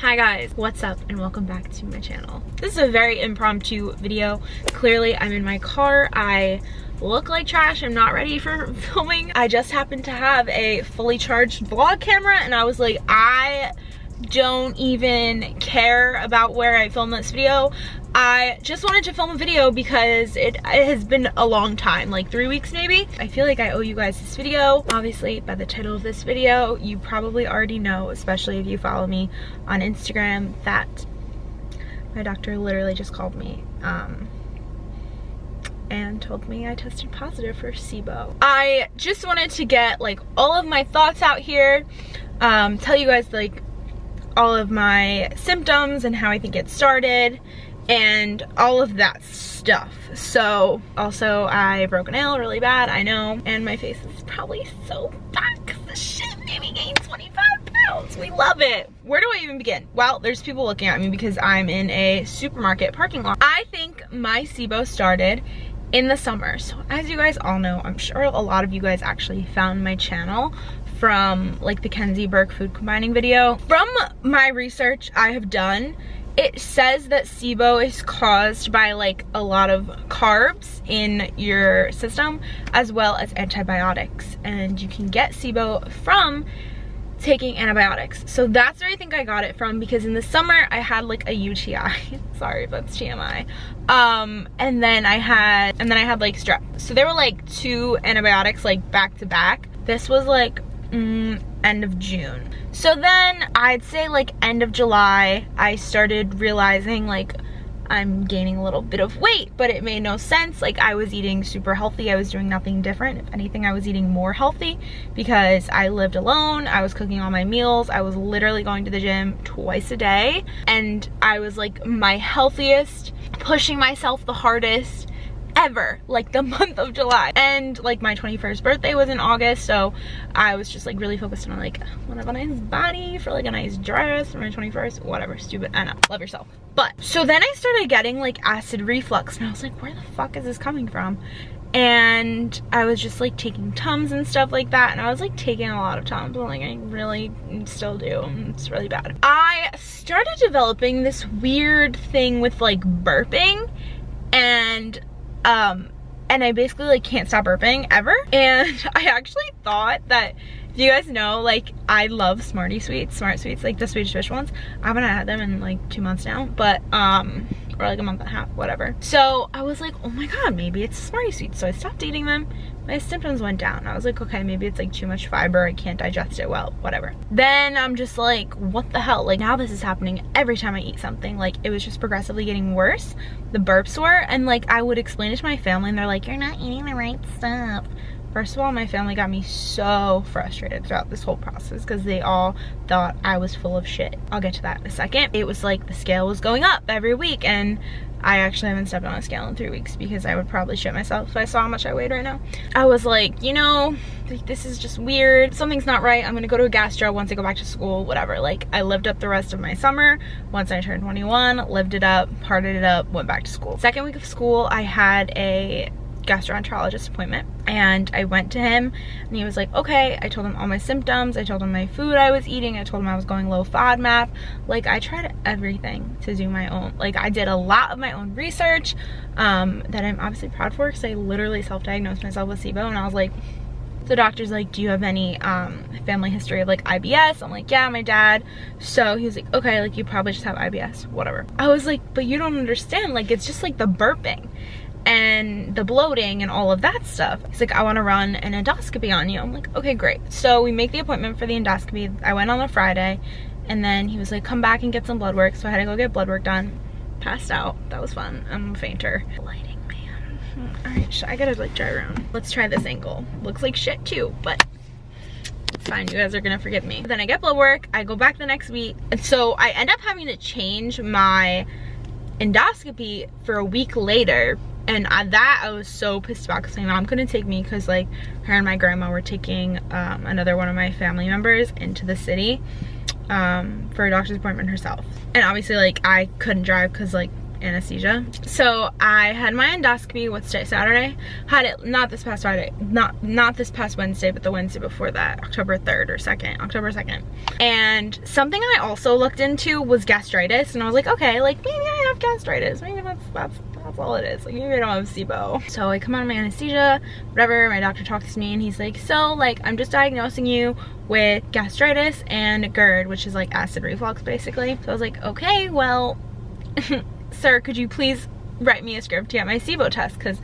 Hi guys, what's up and welcome back to my channel. This is a very impromptu video. Clearly I'm in my car. I look like trash. I'm not ready for filming. I just happened to have a fully charged vlog camera and I was like, I don't even care about where I film this video. I just wanted to film a video because it has been a long time, like 3 weeks maybe. I feel like I owe you guys this video. Obviously, by the title of this video, you probably already know, especially if you follow me on Instagram, that my doctor literally just called me and told me I tested positive for SIBO. I just wanted to get like all of my thoughts out here, tell you guys like all of my symptoms and how I think it started and all of that stuff. So also I broke a nail really bad, I know, and my face is probably so fat because the shit made me gain 25 pounds. We love it. Where do I even begin? Well, there's people looking at me because I'm in a supermarket parking lot. I think my SIBO started in the summer. So as you guys all know, I'm sure a lot of you guys actually found my channel from like the Kenzie Burke food combining video. From my research I have done, it says that SIBO is caused by like a lot of carbs in your system as well as antibiotics, and you can get SIBO from taking antibiotics. So that's where I think I got it from, because in the summer I had like a UTI. Sorry, that's TMI. And then I had like strep. So there were like 2 antibiotics like back to back. This was like end of June. So then I'd say like end of July I started realizing like I'm gaining a little bit of weight, but it made no sense. Like I was eating super healthy. I was doing nothing different. If anything, I was eating more healthy because I lived alone. I was cooking all my meals. I was literally going to the gym twice a day, and I was like my healthiest, pushing myself the hardest ever, like the month of July. And like my 21st birthday was in August, so I was just like really focused on like, I want to have a nice body for like a nice dress for my 21st, whatever, stupid, I know, love yourself. But so then I started getting like acid reflux and I was like, where the fuck is this coming from? And I was just like taking Tums and stuff like that, and I was like taking a lot of Tums, and like I really still do, it's really bad. I started developing this weird thing with like burping, and I basically like can't stop burping ever. And I actually thought that, if you guys know, like I love Smart Sweets, like the Swedish Fish ones. I haven't had them in like 2 months now, but or like a month and a half, whatever. So I was like, oh my god, maybe it's Smarty Sweets. So I stopped eating them. My symptoms went down. I was like, okay, maybe it's like too much fiber. I can't digest it well, whatever. Then I'm just like, what the hell? Like now this is happening every time I eat something. Like it was just progressively getting worse. The burps were, and like I would explain it to my family and they're like, you're not eating the right stuff. First of all, my family got me so frustrated throughout this whole process because they all thought I was full of shit. I'll get to that in a second. It was like the scale was going up every week, and I actually haven't stepped on a scale in 3 weeks because I would probably shit myself if I saw how much I weighed right now. I was like, you know, like, this is just weird. Something's not right. I'm gonna go to a gastro once I go back to school, whatever. Like I lived up the rest of my summer. Once I turned 21, lived it up, partied it up, went back to school. Second week of school, I had a gastroenterologist appointment, and I went to him and he was like, okay. I told him all my symptoms, I told him my food I was eating, I told him I was going low FODMAP. Like I tried everything to do my own, like I did a lot of my own research that I'm obviously proud for, because I literally self-diagnosed myself with SIBO. And I was like, the doctor's like, do you have any family history of like IBS? I'm like, yeah, my dad. So he was like, okay, like you probably just have IBS, whatever. I was like, but you don't understand, like it's just like the burping and the bloating and all of that stuff. He's like, I want to run an endoscopy on you. I'm like, okay, great. So we make the appointment for the endoscopy. I went on a Friday, and then he was like, come back and get some blood work. So I had to go get blood work done. Passed out. That was fun. I'm a fainter. Lighting, man. All right, I gotta like drive around. Let's try this angle. Looks like shit too, but it's fine. You guys are gonna forgive me. Then I get blood work. I go back the next week, and so I end up having to change my endoscopy for a week later. And I was so pissed about, because my mom couldn't take me because like her and my grandma were taking another one of my family members into the city for a doctor's appointment herself. And obviously like I couldn't drive because like anesthesia. So I had my endoscopy, what's today, Saturday? Had it not this past Friday, not this past Wednesday, but the Wednesday before that, October 3rd or 2nd, October 2nd. And something I also looked into was gastritis, and I was like, okay, like maybe I have gastritis, maybe that's all it is, like maybe I don't have SIBO. So I come out of my anesthesia, whatever, my doctor talks to me and he's like, so like I'm just diagnosing you with gastritis and GERD, which is like acid reflux basically. So I was like, okay, well, sir, could you please write me a script to get my SIBO test, because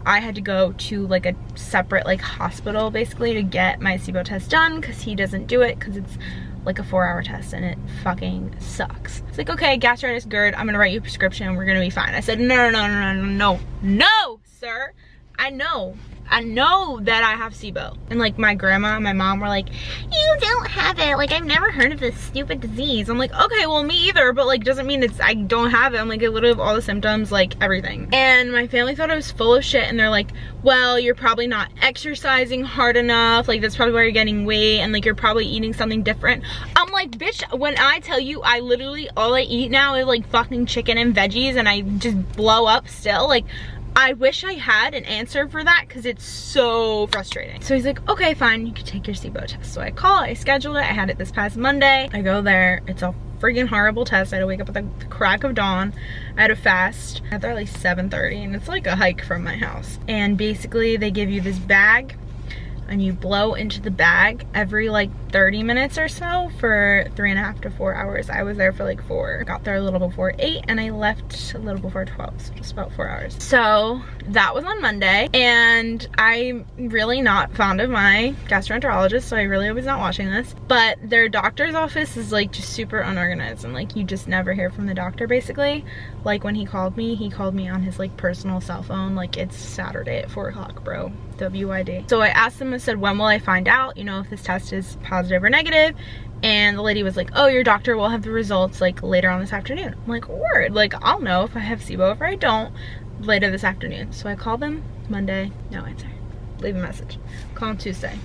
I had to go to like a separate like hospital basically to get my SIBO test done, because he doesn't do it because it's like a 4-hour test and it fucking sucks. It's like, okay, gastritis, GERD, I'm gonna write you a prescription, we're gonna be fine. I said, no, sir, I know that I have SIBO. And like my grandma and my mom were like, you don't have it, like I've never heard of this stupid disease. I'm like, okay, well me either, but like doesn't mean I don't have it. I'm like, I literally have all the symptoms, like everything. And my family thought I was full of shit, and they're like, well, you're probably not exercising hard enough, like that's probably why you're getting weight, and like you're probably eating something different. I'm like, bitch, when I tell you I literally, all I eat now is like fucking chicken and veggies and I just blow up still, like I wish I had an answer for that, because it's so frustrating. So he's like, okay, fine, you can take your SIBO test. So I call, I scheduled it, I had it this past Monday. I go there, it's a freaking horrible test. I had to wake up at the crack of dawn. I had to fast. I got there at like 7:30, and it's like a hike from my house. And basically they give you this bag, and you blow into the bag every like 30 minutes or so for 3.5 to 4 hours. I was there for like 4. Got there a little before 8 and I left a little before 12, so just about 4 hours. So that was on Monday, and I'm really not fond of my gastroenterologist, so I really was not watching this. But their doctor's office is like just super unorganized, and like you just never hear from the doctor basically. Like when he called me on his like personal cell phone, like it's Saturday at 4 o'clock, bro. WID. So I asked them, I said, when will I find out, you know, if this test is positive or negative? And the lady was like, oh, your doctor will have the results like later on this afternoon. I'm like, word, like I'll know if I have SIBO, if I don't, later this afternoon. So I called them Monday, no answer, leave a message. Call them Tuesday,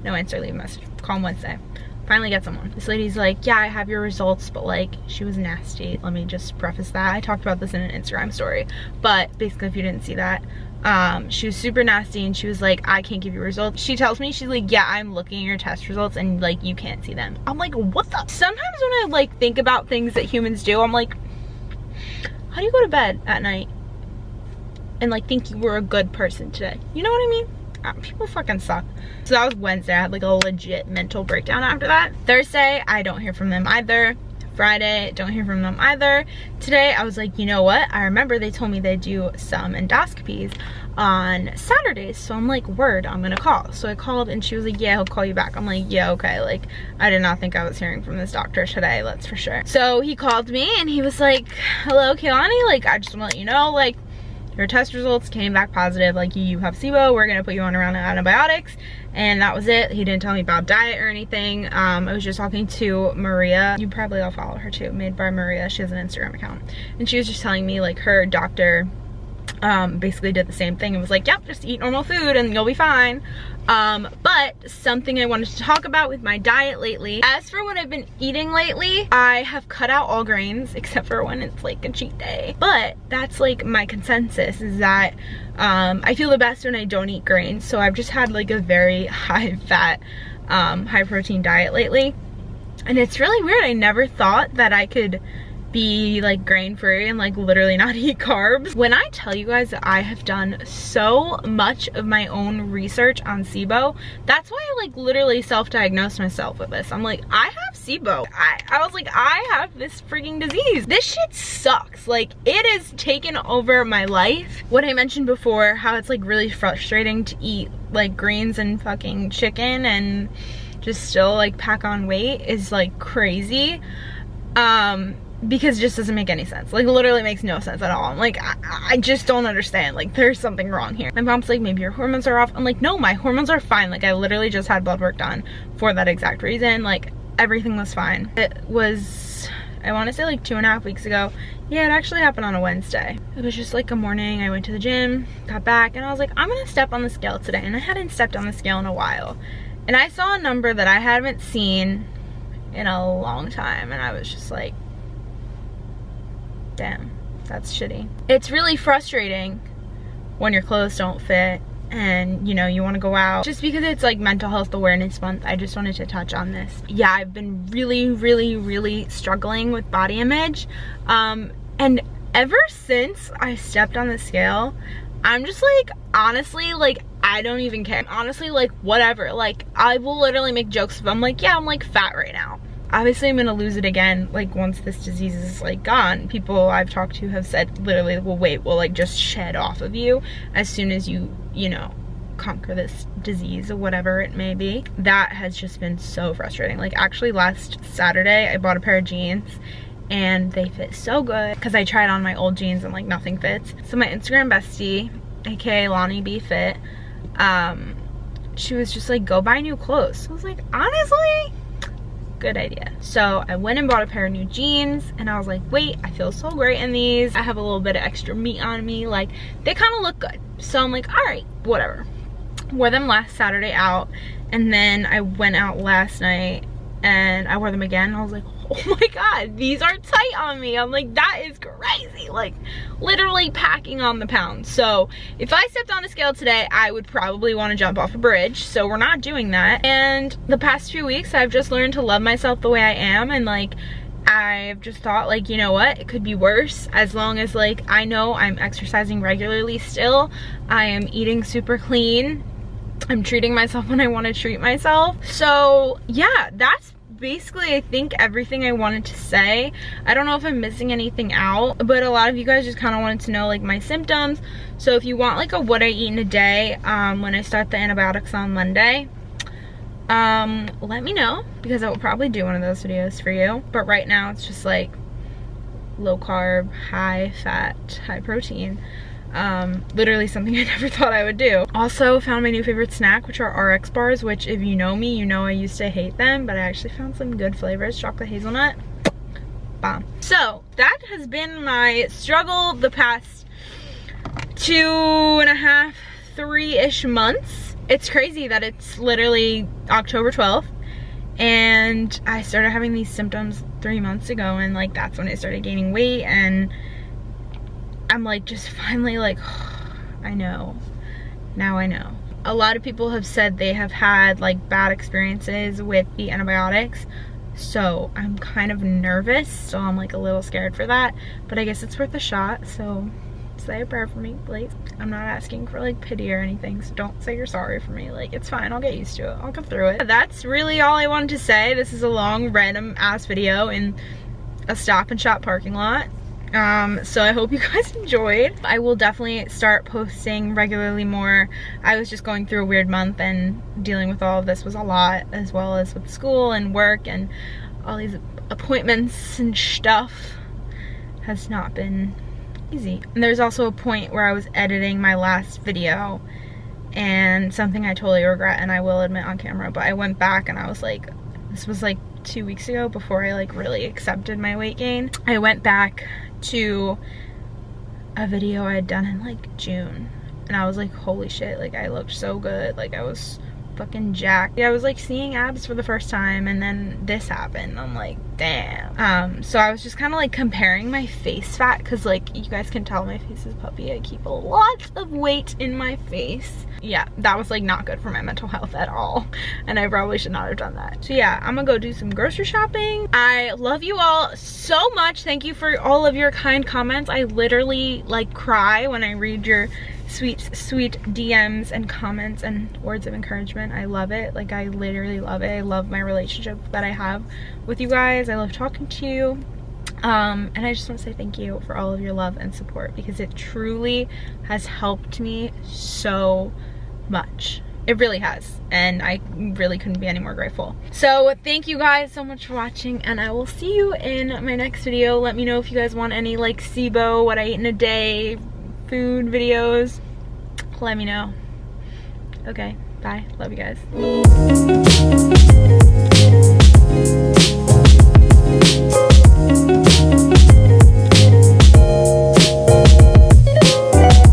no answer, leave a message. Call them Wednesday, finally get someone. This lady's like, yeah, I have your results, but like she was nasty. Let me just preface that. I talked about this in an Instagram story, but basically if you didn't see that, she was super nasty, and she was like, I can't give you results. She tells me, she's like, yeah, I'm looking at your test results and like you can't see them. I'm like, what the? Sometimes when I like think about things that humans do, I'm like, how do you go to bed at night and like think you were a good person today? You know what I mean? People fucking suck. So that was Wednesday. I had like a legit mental breakdown after that. Thursday, I don't hear from them either. Friday, don't hear from them either. Today, I was like, you know what? I remember they told me they do some endoscopies on Saturdays. So I'm like, word, I'm gonna call. So I called and she was like, yeah, he'll call you back. I'm like, yeah, okay. Like, I did not think I was hearing from this doctor today, that's for sure. So he called me and he was like, hello, Kehlani, like, I just want to let you know, like, your test results came back positive, like you have SIBO, we're gonna put you on a round of antibiotics. And that was it. He didn't tell me about diet or anything. I was just talking to Maria. You probably all follow her too, Made by Maria. She has an Instagram account. And she was just telling me like her doctor basically did the same thing and was like, yep, just eat normal food and you'll be fine. But something I wanted to talk about with my diet lately, as for what I've been eating lately, I have cut out all grains except for when it's like a cheat day. But that's like my consensus, is that I feel the best when I don't eat grains. So I've just had like a very high fat, high protein diet lately. And it's really weird. I never thought that I could be like grain free and like literally not eat carbs. When I tell you guys that I have done so much of my own research on SIBO, that's why I like literally self-diagnosed myself with this. I'm like, I have SIBO. I was like, I have this freaking disease. This shit sucks. Like, it has taken over my life. What I mentioned before, how it's like really frustrating to eat like greens and fucking chicken and just still like pack on weight is like crazy. Because it just doesn't make any sense. Like, literally makes no sense at all. I'm like, I just don't understand. Like, there's something wrong here. My mom's like, maybe your hormones are off. I'm like, no, my hormones are fine. Like, I literally just had blood work done for that exact reason. Like, everything was fine. It was, I want to say like 2.5 weeks ago. Yeah, it actually happened on a Wednesday. It was just like a morning. I went to the gym, got back, and I was like, I'm gonna step on the scale today. And I hadn't stepped on the scale in a while. And I saw a number that I haven't seen in a long time. And I was just like, damn, that's shitty. It's really frustrating when your clothes don't fit and you know you want to go out. Just because it's like Mental Health Awareness Month, I just wanted to touch on this. Yeah, I've been really struggling with body image, and ever since I stepped on the scale, I'm just like, honestly, like, I don't even care. Honestly, like, whatever. Like, I will literally make jokes if I'm like, yeah, I'm like fat right now. Obviously, I'm gonna lose it again, like, once this disease is like gone. People I've talked to have said literally, well, weight will like just shed off of you as soon as you know, conquer this disease or whatever it may be. That has just been so frustrating. Like, actually last Saturday, I bought a pair of jeans and they fit so good because I tried on my old jeans and like nothing fits. So my Instagram bestie, aka Lonnie B Fit, she was just like, go buy new clothes. So I was like, honestly, good idea. So I went and bought a pair of new jeans and I was like, wait, I feel so great in these. I have a little bit of extra meat on me, like they kind of look good. So I'm like, all right, whatever. Wore them last Saturday out, and then I went out last night and I wore them again. I was like, oh my god, these are tight on me. I'm like, that is crazy. Like, literally packing on the pounds. So if I stepped on a scale today, I would probably want to jump off a bridge. So we're not doing that. And the past few weeks, I've just learned to love myself the way I am. And like, I've just thought, like, you know what, it could be worse. As long as like I know I'm exercising regularly still, I am eating super clean, I'm treating myself when I want to treat myself. So yeah, that's basically, I think, everything I wanted to say. I don't know if I'm missing anything out, but a lot of you guys just kind of wanted to know like my symptoms. So if you want like a what I eat in a day when I start the antibiotics on Monday, let me know, because I will probably do one of those videos for you. But right now it's just like low carb, high fat, high protein. Literally something I never thought I would do. Also found my new favorite snack, which are RX bars, which if you know me, you know I used to hate them, but I actually found some good flavors. Chocolate hazelnut, bomb. So that has been my struggle the past 2.5, 3-ish months. It's crazy that it's literally October 12th and I started having these symptoms 3 months ago, and like that's when I started gaining weight, and I'm like just finally like, oh, I know, now I know. A lot of people have said they have had like bad experiences with the antibiotics, so I'm kind of nervous, so I'm like a little scared for that, but I guess it's worth a shot. So say a prayer for me, please. I'm not asking for like pity or anything, so don't say you're sorry for me. Like, it's fine, I'll get used to it, I'll get through it. That's really all I wanted to say. This is a long random ass video in a Stop and Shop parking lot. So I hope you guys enjoyed. I will definitely start posting regularly more. I was just going through a weird month, and dealing with all of this was a lot, as well as with school and work and all these appointments and stuff has not been easy. And there's also a point where I was editing my last video, and something I totally regret, and I will admit on camera, but I went back and I was like, this was like 2 weeks ago, before I like really accepted my weight gain. I went back to a video I had done in like June, and I was like, holy shit, like I looked so good, like I was fucking jacked. I was like seeing abs for the first time, and then this happened. I'm like, damn. So I was just kind of like comparing my face fat, because like you guys can tell my face is puffy. I keep a lot of weight in my face. Yeah, that was like not good for my mental health at all, and I probably should not have done that. So yeah, I'm gonna go do some grocery shopping. I love you all so much. Thank you for all of your kind comments. I literally like cry when I read your sweet DMs and comments and words of encouragement. I love it. Like, I literally love it. I love my relationship that I have with you guys. I love talking to you. And I just want to say thank you for all of your love and support, because it truly has helped me so much. It really has, and I really couldn't be any more grateful. So thank you guys so much for watching, and I will see you in my next video. Let me know if you guys want any like SIBO, what I eat in a day, food videos. Let me know. Okay, bye. Love you guys.